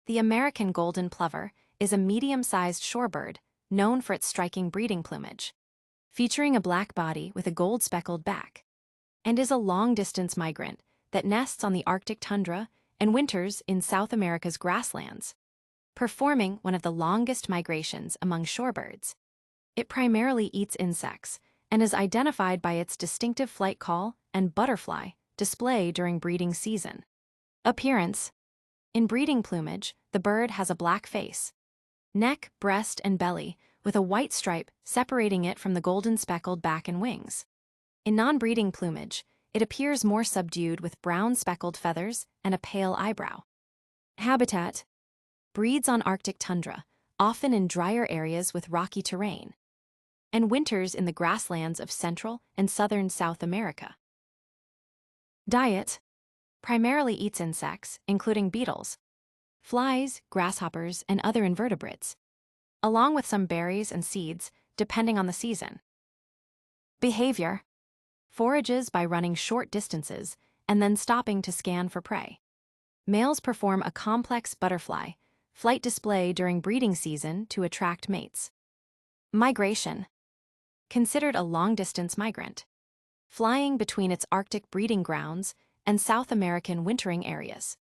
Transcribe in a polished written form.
The American golden plover is a medium-sized shorebird known for its striking breeding plumage, featuring a black body with a gold-speckled back, and is a long-distance migrant that nests on the Arctic tundra and winters in South America's grasslands, performing one of the longest migrations among shorebirds. It primarily eats insects and is identified by its distinctive flight call and butterfly display during breeding season. Appearance. In breeding plumage, the bird has a black face, neck, breast, and belly, with a white stripe separating it from the golden speckled back and wings. In non-breeding plumage, it appears more subdued with brown speckled feathers and a pale eyebrow. Habitat. Breeds on Arctic tundra, often in drier areas with rocky terrain, and winters in the grasslands of Central and Southern South America. Diet. Primarily eats insects, including beetles, flies, grasshoppers, and other invertebrates, along with some berries and seeds, depending on the season. Behavior. Forages by running short distances and then stopping to scan for prey. Males perform a complex butterfly flight display during breeding season to attract mates. Migration. Considered a long-distance migrant, flying between its Arctic breeding grounds and South American wintering areas.